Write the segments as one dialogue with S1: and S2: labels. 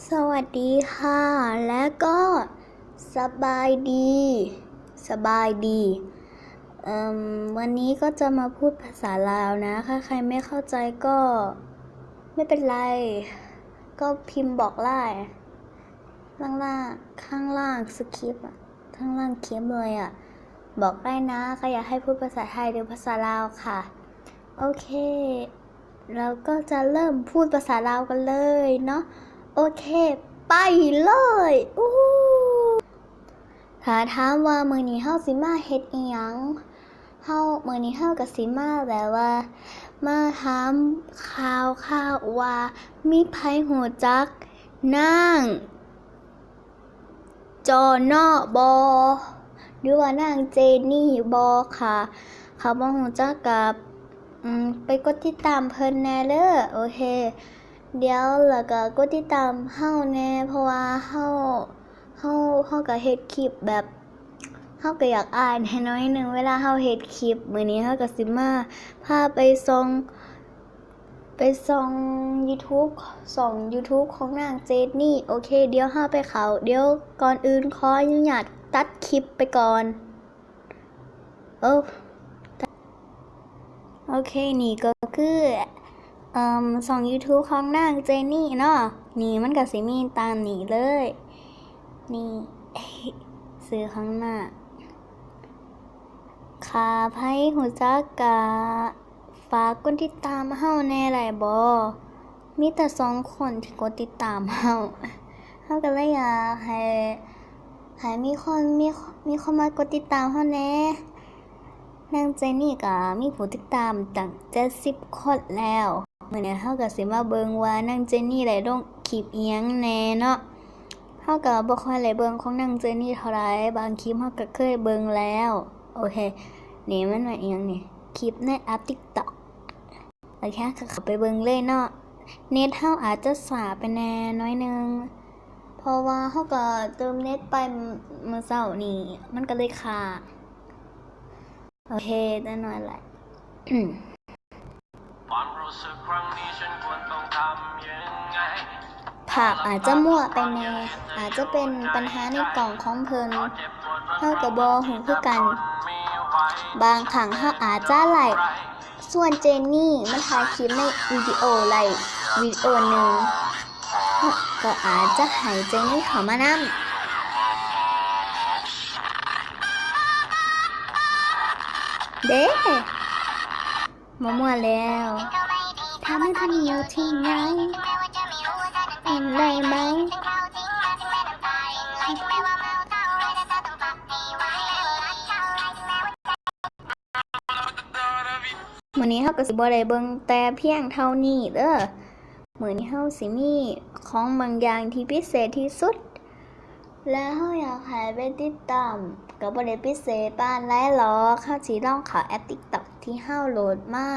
S1: สวัสดีค่ะและก็สบายดีสบายดีวันนี้ก็จะมาพูดภาษาลาวนะถ้าใครไม่เข้าใจก็ไม่เป็นไรก็พิมพ์บอกไล่ล่างข้างล่างสคริปต์ข้างล่างเขียนเลยบอกได้นะใครอยากให้พูดภาษาไทยหรือภาษาลาวค่ะโอเคเราก็จะเริ่มพูดภาษาลาวกันเลยเนาะโอเคไปเลยถ้าถามว่ามื้อนี้เฮาสิมาเฮ็ดอิหยังมื้อนี้เฮาก็สิมาแบบว่ามาถามข่าวว่ามีไผฮู้จักนางจอนบ่หรือว่านางเจนี่บ่ค่ะเขาบ่ฮู้จักกับไปกดติดตามเพิ่นแน่เด้อโอเคเดี๋ยวแล้วก็กดติดตามเฮาแน่เพราะว่าเฮาก็เฮ็ดคลิปแบบเฮาก็อยากอ่านให้น้อยนึงเวลาเฮาเฮ็ดคลิปมื้อนี้เฮาก็สิมาพาไปส่องYouTube ส่อง YouTube ของนางเจนนี่โอเคเดี๋ยวเฮาไปเข้าเดี๋ยวก่อนอื่นขออนุญาตตัดคลิปไปก่อนโอเคนี่ก็คือส่อง YouTube ของนางเจนนี่เนาะนี่มันก็สิมีตามนี้เลยนี่ซื้อข้างหน้าค่ะไผฮู้จักก็ฝากกดติดตามเฮาแหน่ได้บ่มีแต่2คนที่กดติดตามเฮาก็เลยอยากให้มีคนมากดติดตามเฮาแหน่นางเจนนี่ก็มีผู้ติดตามตั้ง70คนแล้วมื้อนี้เฮาก็สิมาเบิ่งว่านางเจนนี่ได้ลงคลิปอิหยังแหน่เนาะเฮาก็บ่ค่อยได้เบิ่งของนางเจนนี่เท่าใดบางคลิปเฮาก็เคยเบิ่งแล้วโอเคนี่มันว่าอิหยังนี่คลิปในแอป TikTok โอเคก็เข้าไปเบิ่งเลยเนาะเน็ตเฮาอาจจะช้าไปแน่น้อยนึงเพราะว่าเฮาก็เติมเน็ตไปมื้อเช้านี้มันก็เลยค้างโอเคได้หน่อยแหละภาพอาจจะมั่วไปแน่อาจจะเป็นปัญหาในกล่องของเพิ่นเฮาก็บ่ฮู้คือกันบางครั้งเฮาอาจจะไลฟ์ส่วนเจนนี่มันถ่ายคลิปในวิดีโอไลฟ์วิดีโอนึงก็อาจจะให้เจนนี่เข้ามานำเด้มั่วแล้วทำให้ท่านอยู่ที่ไหนเป็นไรไหมมื้อนี้เฮาก็สิบ่ได้เบิ่งแต่เพียงเท่านี้เด้อมื้อนี้เฮาสิมีของบางอย่างที่พิเศษที่สุดและเฮาอยากให้ไปติดตามก็บ่ได้พิเศษปานใดหรอกเฮาสิลองเข้าแอป TikTok ที่เฮาโหลดมา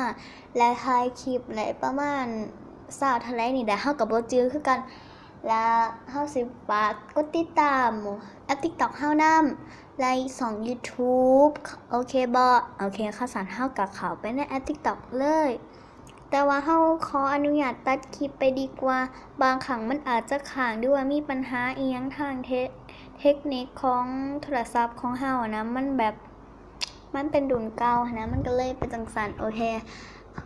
S1: และถ่ายคลิปได้ประมาณ20เท่าใดนี่แหละเฮาก็บ่จื้อคือกันและเฮาสิฝากกดติดตามแอป TikTok เฮานำไลค์ส่อง YouTube โอเคบ่โอเคค่ะสันเฮาก็เข้าไปในแอป TikTok เลยแต่ว่าเฮาขออนุญาตตัดคลิปไปดีกว่าบางครั้งมันอาจจะค้างหรือว่ามีปัญหาอีหยังทางเทคนิคของโทรศัพท์ของเฮานะมันแบบมันเป็นรุ่นเก่านะมันก็เลยเป็นจังซั่นโอเค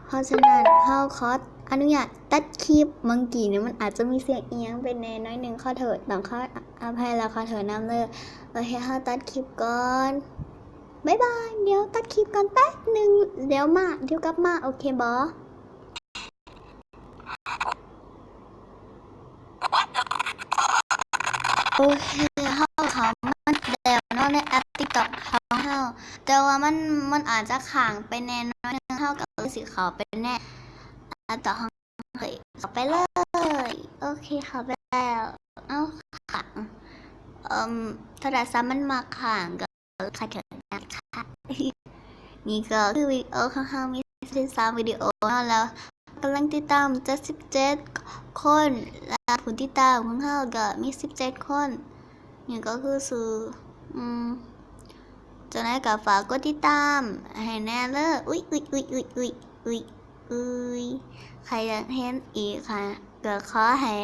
S1: เพราะฉะนั้นเฮาขออนุญาตตัดคลิปเมื่อกี้นี่มันอาจจะมีเสียงอีหยังเป็นแน่น้อยนึงขอโทษต้องขออภัยแล้วขอโทษนำเลยโอเคเฮาตัดคลิปก่อนบ๊ายบายเดี๋ยวตัดคลิปก่อนแป๊บนึงเดี๋ยวกลับมาโอเคบ่โอเคเฮาเขามันแล้วเนาะในแอป TikTok ของเฮาแต่ว่ามันอาจจะค้างไปแน่น้อยนึงเฮาก็สิเข้าไปแน่ต่อห้องเข้าไปเลยโอเคเข้าไปแล้วเอ้าค้างโทรศัพท์มันมาค้างก็ขอโทษนะคะนี่ก็คือวิดีโอของเฮามี13วิดีโอเนาะแล้วกำลังติดตาม77คนและผู้ติดตามของเฮาก็มี17คนนี่ก็คือสื่อจังได๋ก็ฝากกดติดตามให้แน่เด้ออุ๊ยใครอยากเห็นอีกค่ะก็ขอให้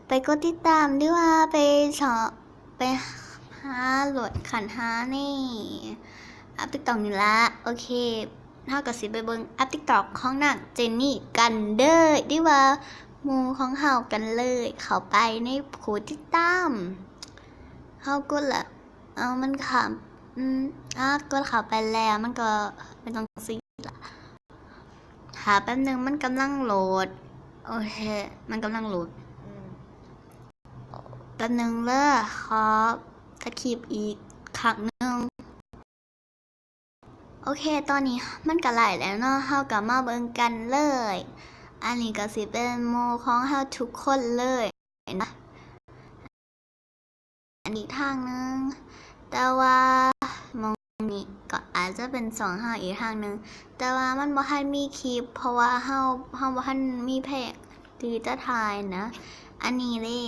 S1: ไปกดติดตามหรือว่าไปสอบไปหาโหลดขันหานี่แอป TikTok นี่ละโอเคเฮาก็สิไปเบิ่งแอป TikTok ของนางเจนนี่กันเด้อหรือว่าหมู่ของเฮากันเลยเข้าไปในผู้ติดตามเฮากดละมันข้ามกดเข้าไปแล้วมันก็เป็นจังซี่ล่ะหาแป๊บนึงมันกำลังโหลดโอเคมันกำลังโหลดแป๊บนึงเด้อขอสคริปต์อีกครั้งนึงโอเคตอนนี้มันก็ไล่แล้วเนาะเฮาก็มาเบิ่งกันเลยอันนี้ก็สิเป็นโมของเฮาทุกคนเลยนะอันนี้ทางนึงแต่ว่ามองนี้ก็อาจจะเป็น2เฮาอีกทางนึงแต่ว่ามันบ่ทันมีคลิปเพราะว่าเฮาบ่ทันมีเพลงที่จะถ่ายนะอันนี้เลย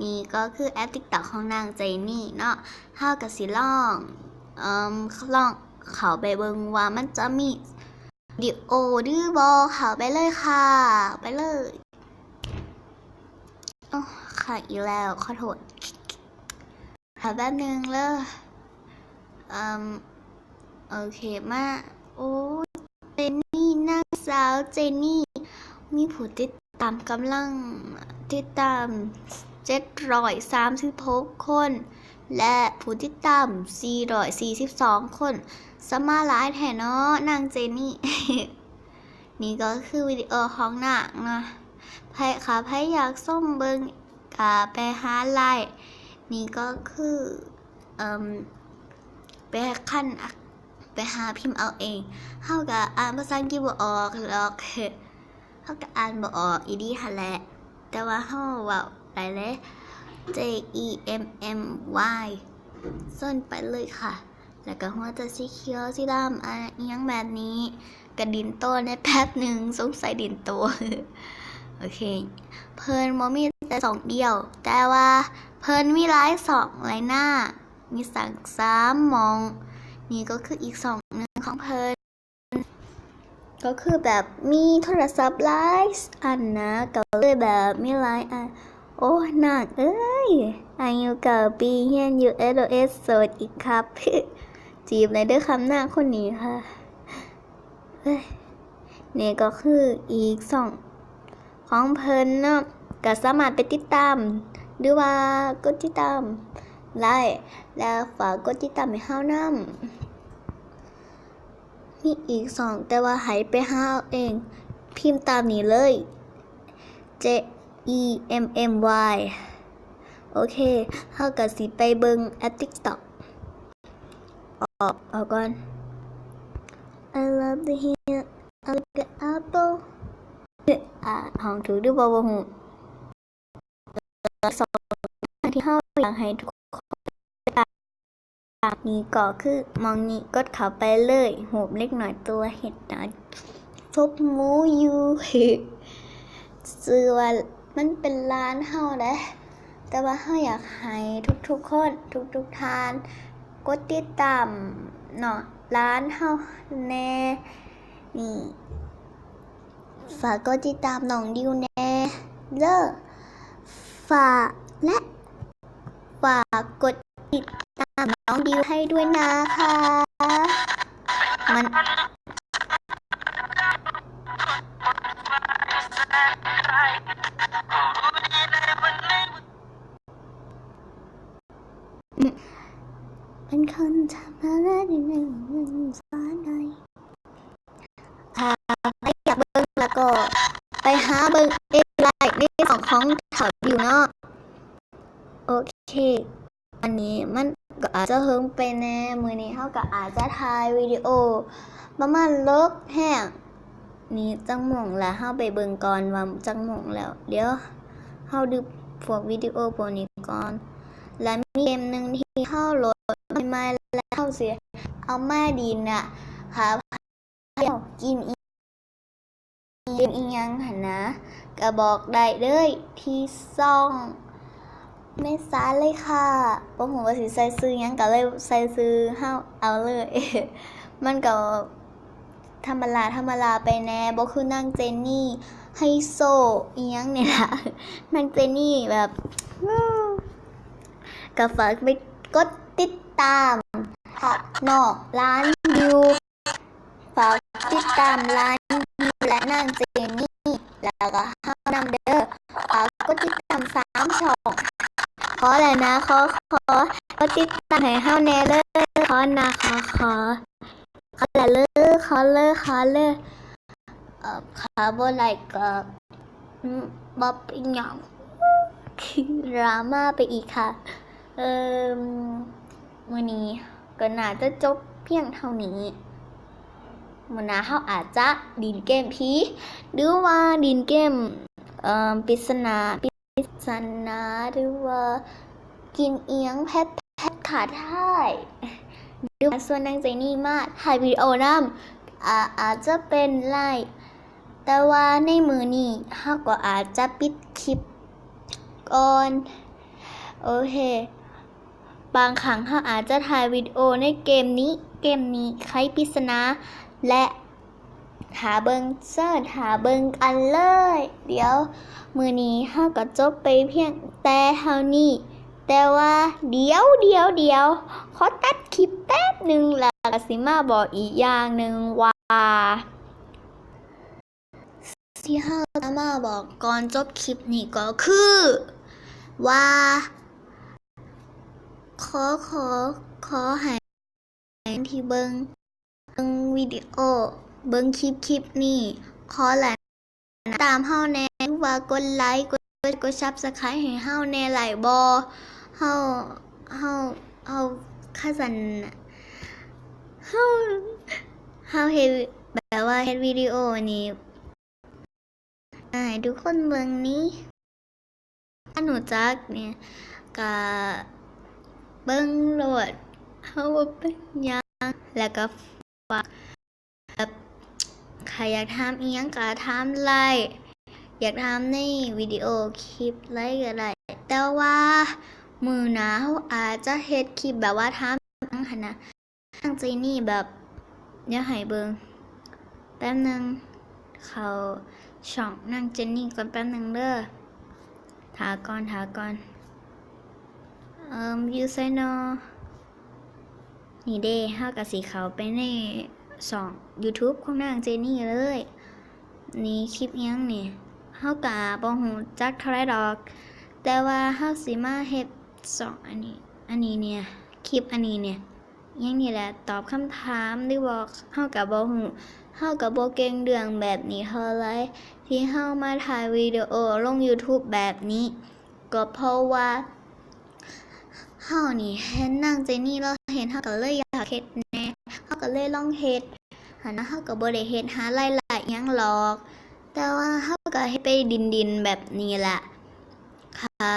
S1: นี่ก็คือแอป TikTok ของนางเจนนี่เนาะเฮาก็สิลองเข้าไปเบิ่งว่ามันจะมีวิดีโอหรือบ่เข้าไปเลยค่ะไปเลยค่ะอีกแล้วขอโทษค่ะแป๊บนึงเลยโอเคมาโอ้เจนนี่นางสาวเจนนี่มีผู้ติดตามกำลังติดตาม736 คน และผู้ติดตาม442 คนสมาหลายแท้เนาะนางเจนนี่ นี่ก็คือวิดีโอของนางนะใครอยากส่งเบิ่งก็ไปหาไลน์นี่ก็คือไปหาพิมพ์เอาเองเฮาก็อ่านภาษาอังกฤษบ่ออกหรอกเฮาก็อ่านบ่ออกอีดีหั่นแหละแต่ว่าเฮาเว้าได้เลย JEMMY ส่วนไปเลยค่ะแล้วก็หัวจะสีเขียวสีดำอะไรอย่างแบบนี้กระดินโตในแป๊บหนึ่งสงสัยดินโต โอเคเพิ่นบ่มีแต่2เดียวแต่ว่าเพิ่นมีหลาย2หลายหน้ามี3มองนี่ก็คืออีก2นึงของเพิ่นก็คือแบบมีโทรศัพท์หลายอันนะก็เลยแบบมีหลายอันโอ้หนักเอ้ยอายุ9 ปีเรียนอยู่ LS โสดอีกครับ จีบเลยด้วยคำหน้าคนนี้ค่ะนี่ก็คืออีก2ของเพิ่นเนาะก็สามารถไปติดตามหรือว่ากดติดตามไลค์แล้วฝากกดติดตามให้เฮานำมีอีก2แต่ว่าให้ไปหาเอาเองพิมพ์ตามนี้เลย JEMMY โอเคเฮาก็สิไปเบิ่งแอป TikTok เอาก่อน I love the hair of the apple ห้องถูกหรือบ่ฮู้2ที่เฮาอยากให้ทุกคนตามนี้ก็คือมองนี้กดเข้าไปเลยหูบเล็กหน่อยตัวเห็ดหน่อยซบหมูอยู่ชื่อว่ามันเป็นร้านเฮาเด้แต่ว่าเฮาอยากให้ทุกๆคนทุกท่านกดติดตามเนาะร้านเฮาแน่นี่ฝากกดติดตามน้องดิวแน่เด้อฝากกดติดตามน้องดิวให้ด้วยนะคะมันเป็นคนทำอะไรในฟ้าหน่อยไม่อยากเบิ่งแล้วก็ไปหาเบิ่งเองไลน์ในของถอดอยู่เนาะโอเคอันนี้มันก็อาจจะเฮิงไปแน่มื้อนี้เฮาก็อาจจะถ่ายวิดีโอประมาณเลิกแห้งนี่จังหม่องแล้วเฮาไปเบิ่งก่อนว่าจังหม่องแล้วเดี๋ยวเฮาดูพวกวิดีโอพวกนี้ก่อนและมีเกมนึงที่เฮาโหลดใหม่ๆแล้วเฮาสิเอามาดินน่ะหากินอีหยังหั่นนะก็บอกได้เลยที่ซ่องเมษาเลยค่ะบ่ฮู้ว่าสิใส่ชื่อหยังก็เลยใส่ชื่อเฮาเอาเลย มันก็ธรรมดาไปแน่บ่คือนางเจนนี่ ไฮโซอีหยังเนี่ยล่ะนางเจนี่แบบก็ฝากไปกดติดตามนอกร้านวิวฝากติดตามร้านวิวและนางเจนี่แล้วก็เฮานำเด้อฝากกดติดตาม3 ช่องขอแล้วนะขอติดตามให้เฮาแน่เลยขอนะขอแล้วเลยขอเลยขาบ่ไลค์ก็บ๊อบอีหยังดราม่าไปอีกค่ะมื้อนี้ก็น่าจะจบเพียงเท่านี้มื้อหน้าเฮาอาจจะดินเกมผีหรือว่าดินเกมปริศนาหรือว่ากินเอียงแพทขาดท้ายหรือว่าส่วนนางใจนี่มาถ่ายวิดีโอนำอาจจะเป็นไลฟ์แต่ว่าในมื้อนี้เฮาก็อาจจะปิดคลิปก่อนโอเคบางครั้งเฮาอาจจะถ่ายวิดีโอในเกมนี้ไขปริศนาและหาเบิ่งกันเลยเดี๋ยวมื้อนี้เฮาก็จบไปเพียงแต่เท่านี้แต่ว่าเดี๋ยวขอตัดคลิปแป๊บนึงแล้วก็สิมาบอกอีกอย่างนึงว่าที่เฮาจะมาบอกก่อนจบคลิปนี้ก็คือว่าขอให้ที่เบิ่งวิดีโอเบิ่งคลิปนี้ขอแหละตามเฮาแน่ว่ากดไลค์กด Subscribe ให้เฮาแน่หลายบ่เฮาคาสันเฮาเฮ็ดแบบว่าเฮ็ดวิดีโอนี้ให้ทุกคนเบิ่งนี้ถ้าหนูจักเนี่ยก็เบิ่งโลดเฮาบ่เป็นหยังแล้วก็ฝากใครอยากทำอีหยังก็ทำไลค์อยากทำในวิดีโอคลิปไลค์ก็ได้แต่ว่ามื้อหน้าเฮาอาจจะเฮ็ดคลิปแบบว่าทำหั่นน่ะทางใจนี่แบบเดี๋ยวให้เบิ่งแป๊บนึงเข้าช่องนางเจนนี่ก่อนแป๊บนึงเด้อถาก่อนอยู่ไสเนาะนี่เด้เฮาก็สิเข้าไปในช่อง YouTube ของนางเจนนี่เลยนี่คลิปยังนี่เฮาก็บ่ฮู้จักเท่าไรดอกแต่ว่าเฮาสิมาเฮ็ดช่องอันนี้เนี่ยคลิปอันนี้เนี่ยยังนี่แหละตอบคำถามหรือว่าเฮาก็บ่ฮู้เฮาก็บ่เก่งเรื่องแบบนี้เท่าไรที่เฮามาถ่ายวิดีโอลง YouTube แบบนี้ก็เพราะว่าเฮานี่เห็นนางเจนนี่เราเห็นเฮาก็เลยอยากเฮ็ดแน่เฮาก็เลยลองเฮ็ดหั่นนะเฮาก็บ่ได้เฮ็ดหารายละหยังหรอกแต่ว่าเฮาก็เฮ็ดไปดินแบบนี้แหละค่ะ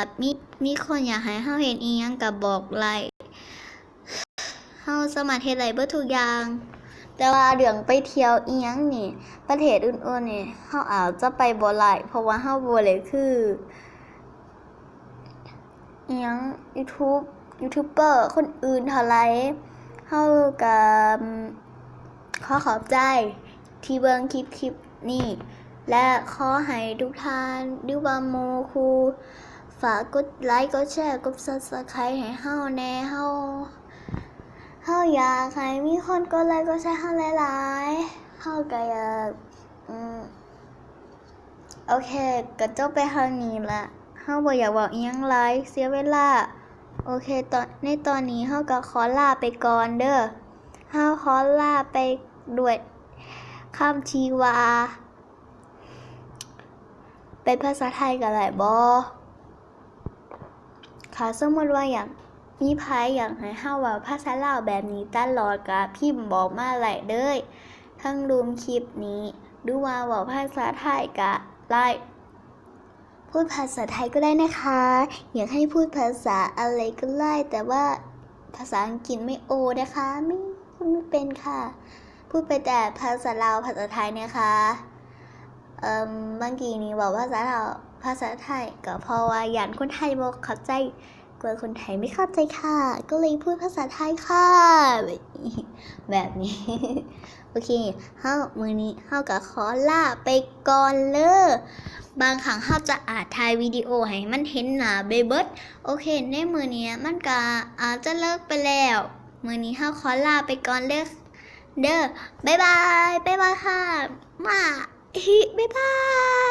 S1: มีคนอยากให้เฮาเฮ็ดอีหยังก็บอกไลค์เฮาสามารถเฮ็ดได้เบิดทุกอย่างแต่ว่าเรื่องไปเที่ยวอีหยังนี่ประเทศอื่นๆนี่เฮาอาจจะไปบ่ไลค์เพราะว่าเฮาบ่ได้คืออีหยังยูทูบเบอร์คนอื่นเท่าไรเฮาก็ขอขอบใจที่เบิ่งคลิปนี้และขอให้ทุกท่านหรือว่าหมู่ครูฝากกดไลค์กดแชร์กด Subscribe ให้เฮาแน่เฮาอยากให้มีคนกดไลค์กดแชร์เฮาหลายๆเฮาก็อยากโอเคก็จบไปเท่านี้ละเฮาบ่อยากบอกอีหยังหลายเสียเวลาโอเคในตอนนี้เฮาก็ขอลาไปก่อนเด้อเฮาขอลาไปด้วยคำที่ว่าเป็นภาษาไทยก็ได้บ่ค่ะสมมุติว่าอยากมีไผอยากให้เฮาเว้าภาษาลาวแบบนี้ตลอดก็พิมพ์บอกมาไว้เด้อทั้งรูมคลิปนี้หรือว่าเว้าภาษาไทยก็ได้พูดภาษาไทยก็ได้นะคะอยากให้พูดภาษาอะไรก็ได้แต่ว่าภาษาอังกฤษไม่โอนะคะไม่เป็นค่ะพูดไปแต่ภาษาลาวภาษาไทยนะคะบางทีนี่บอกภาษาลาวภาษาไทยก็เพราะว่าอย่างคนไทยบ่เข้าใจ กลัวคนไทยไม่เข้าใจค่ะก็เลยพูดภาษาไทยค่ะแบบนี้ โอเคมื้อนี้ก็ขอลาไปก่อนเลยบางครั้งจะอาจถ่ายวิดีโอให้มันเห็นหน้าเบิดโอเคในมื้อนี้มันก็อาจจะเลิกไปแล้วมื้อนี้ขอลาไปก่อนเด้อบ๊ายบายค่ะมาบ๊ายบาย